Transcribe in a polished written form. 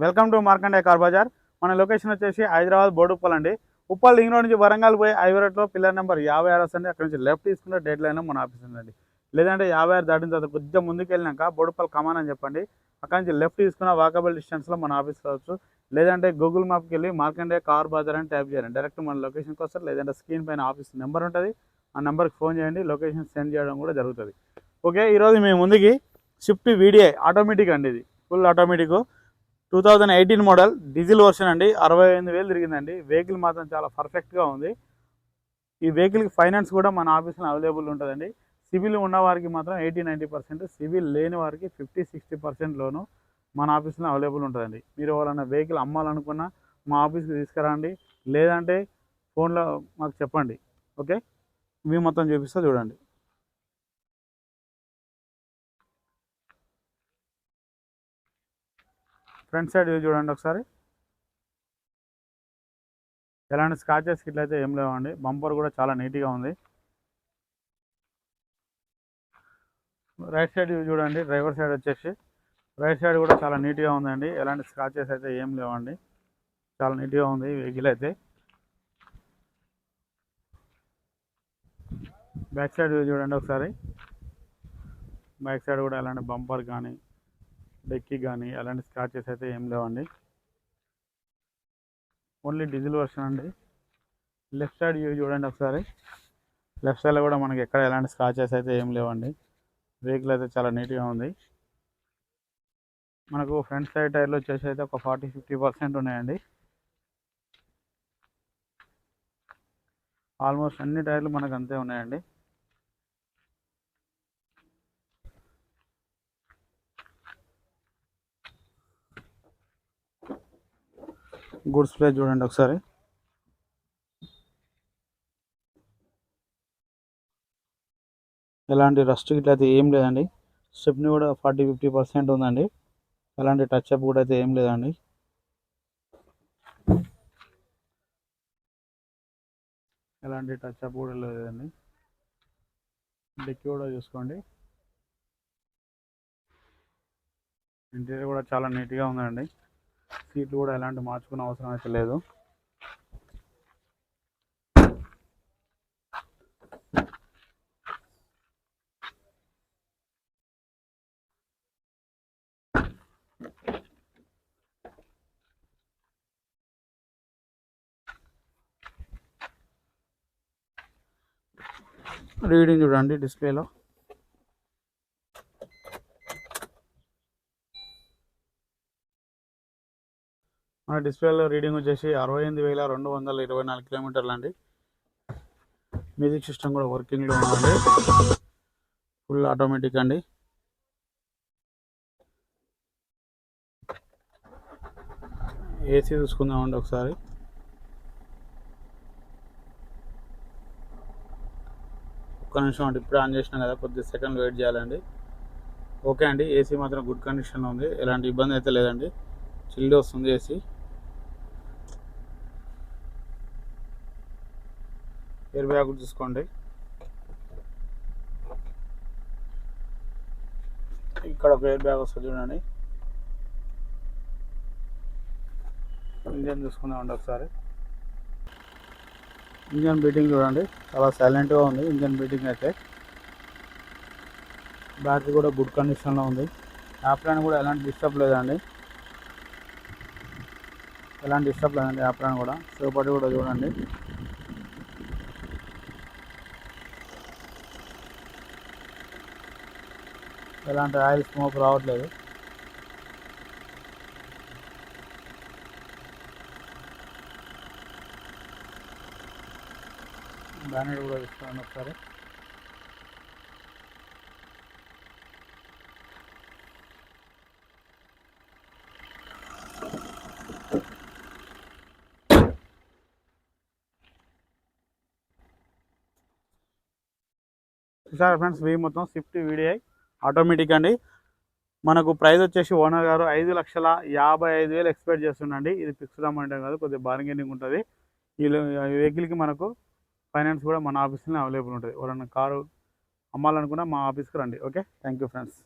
Welcome to Markandey car bazaar. మన location వచ్చేసి హైదరాబాద్ బోడుప్పల్ అండి. ఉప్పల్ లింక్ రోడ్ నుంచి వరంగల్ పోయి హైవేలో పిల్లర్ నెంబర్ 56 అండి. అక్కడ నుంచి లెఫ్ట్ తీసుకుంటే డెడ్ లైన్లో మన ఆఫీస్ ఉందండి. లేదంటే 56 దాటిన తర్వాత కొద్దిగా ముందుకు వెళ్ళినాక బోడుప్పల్ కమాన్ అని చెప్పండి. అక్కడ నుంచి లెఫ్ట్ తీసుకున్న వాకబుల్ డిస్టెన్స్లో మన ఆఫీస్ కావచ్చు. లేదంటే గూగుల్ మ్యాప్కి వెళ్ళి మార్కండే కార్ బజార్ అని టైప్ చేయండి. డైరెక్ట్ మన లొకేషన్కి వస్తారు. లేదంటే స్క్రీన్ పైన ఆఫీస్ నెంబర్ ఉంటుంది, ఆ నెంబర్కి ఫోన్ చేయండి. లొకేషన్ సెండ్ చేయడం కూడా జరుగుతుంది. ఓకే, ఈరోజు మేము ముందుకి స్విఫ్ట్ వీడిఐ ఆటోమేటిక్ అండి. ఇది full automatic 2018 model diesel version అండి. 68,000 తిరిగిందండి. వెహికల్ మాత్రం చాలా పర్ఫెక్ట్గా ఉంది. ఈ వెహికల్కి ఫైనాన్స్ కూడా మన ఆఫీస్లో అవైలబుల్ ఉంటుందండి. సివిల్ ఉన్న వారికి మాత్రం 80-90%, సివిల్ లేని వారికి 50-60% లోను మన ఆఫీస్లో అవైలబుల్ ఉంటుందండి. మీరు ఎవరైనా వెహికల్ అమ్మాలనుకున్నా మా ఆఫీస్కి తీసుకురండి, లేదంటే ఫోన్లో మాకు చెప్పండి. ఓకే, మేము మొత్తం చూపిస్తా చూడండి. ఫ్రంట్ సైడ్ వ్యూ చూడండి ఒకసారి. ఎలాంటి స్క్రాచెస్ ఇట్లయితే ఏం లేవండి. బంపర్ కూడా చాలా నీట్గా ఉంది. రైట్ సైడ్ వ్యూ చూడండి. డ్రైవర్ సైడ్ వచ్చేసి రైట్ సైడ్ కూడా చాలా నీట్గా ఉందండి. ఎలాంటి స్క్రాచెస్ అయితే ఏం లేవండి. చాలా నీట్గా ఉంది వెహికల్ అయితే. బ్యాక్ సైడ్ వ్యూ చూడండి ఒకసారి. బ్యాక్ సైడ్ కూడా ఎలాంటి బంపర్ కానీ డెక్కి కానీ ఎలాంటి స్క్రాచెస్ అయితే ఏం లేవండి. ఓన్లీ డీజిల్ వర్షన్ అండి. లెఫ్ట్ సైడ్ వ్యూ చూడండి ఒకసారి. లెఫ్ట్ సైడ్లో కూడా మనకి ఎక్కడ ఎలాంటి స్క్రాచెస్ అయితే ఏం లేవండి. వెహికల్ అయితే చాలా నీట్గా ఉంది. మనకు ఫ్రంట్ సైడ్ టైర్లు వచ్చేసి అయితే ఒక 40-50% ఉన్నాయండి. ఆల్మోస్ట్ అన్ని టైర్లు మనకు అంతే ఉన్నాయండి. గూడ్స్ ప్లేస్ చూడండి ఒకసారి. ఎలాంటి రస్ట్ గిట్ల అయితే ఏం లేదండి. స్టెప్ని కూడా 40-50% ఉందండి. ఎలాంటి టచ్ అప్ కూడా అయితే ఏం లేదండి. ఎలాంటి టచ్ అప్ కూడా లేదండి. డిక్కీ కూడా చూసుకోండి. ఇంటీరియర్ కూడా చాలా నీట్గా ఉందండి. సీట్లు కూడా ఎలాంటి మార్చుకునే అవసరం అయితే లేదు. రీడింగ్ చూడండి డిస్ప్లేలో. మన డిస్ప్లేలో రీడింగ్ వచ్చేసి 68,224 కిలోమీటర్లు అండి. మ్యూజిక్ సిస్టమ్ కూడా వర్కింగ్లో ఉందండి. ఫుల్ ఆటోమేటిక్ అండి. ఏసీ చూసుకుందామండి ఒకసారి. ఒక్క నిమిషం అండి, ఇప్పుడే ఆన్ చేసినా కదా, కొద్ది సెకండ్ వెయిట్ చేయాలండి. ఓకే అండి, ఏసీ మాత్రం గుడ్ కండిషన్లో ఉంది. ఎలాంటి ఇబ్బంది అయితే లేదండి. చిల్డ్ వస్తుంది ఏసీ. ఎయిర్ బ్యాగ్ చూసుకోండి. ఇక్కడ ఒక ఎయిర్ బ్యాగ్ వస్తుంది చూడండి. ఇంజన్ చూసుకుందామండి ఒకసారి. ఇంజన్ బీటింగ్ చూడండి, చాలా సైలెంట్గా ఉంది ఇంజన్ బీటింగ్ అయితే. బ్యాటరీ కూడా గుడ్ కండిషన్లో ఉంది. యాప్రాన్ కూడా ఎలాంటి డిస్టర్బ్ లేదండి. యాప్రాన్ కూడా. సేపటి కూడా చూడండి. ఎలాంటి ఆయిల్ స్మోక్ రావట్లేదు. బ్యానెట్ కూడా చూసుకోండి ఒకసారి. సార్ ఫ్రెండ్స్, మొత్తం స్విఫ్ట్ వీడిఐ ఆటోమేటిక్ అండి. మనకు ప్రైస్ వచ్చేసి ఓనర్ గారు 5,55,000 ఎక్స్పెక్ట్ చేస్తుండండి. ఇది ఫిక్స్డ్ అమౌంట్ కాదు, కొద్దిగా బార్గెనింగ్ ఉంటుంది. ఈ వెహికల్కి మనకు ఫైనాన్స్ కూడా మన ఆఫీస్లో అవైలబుల్ ఉంటుంది. ఎవరైనా కారు అమ్మాలనుకున్నా మా ఆఫీస్కి రండి. Okay, thank you friends.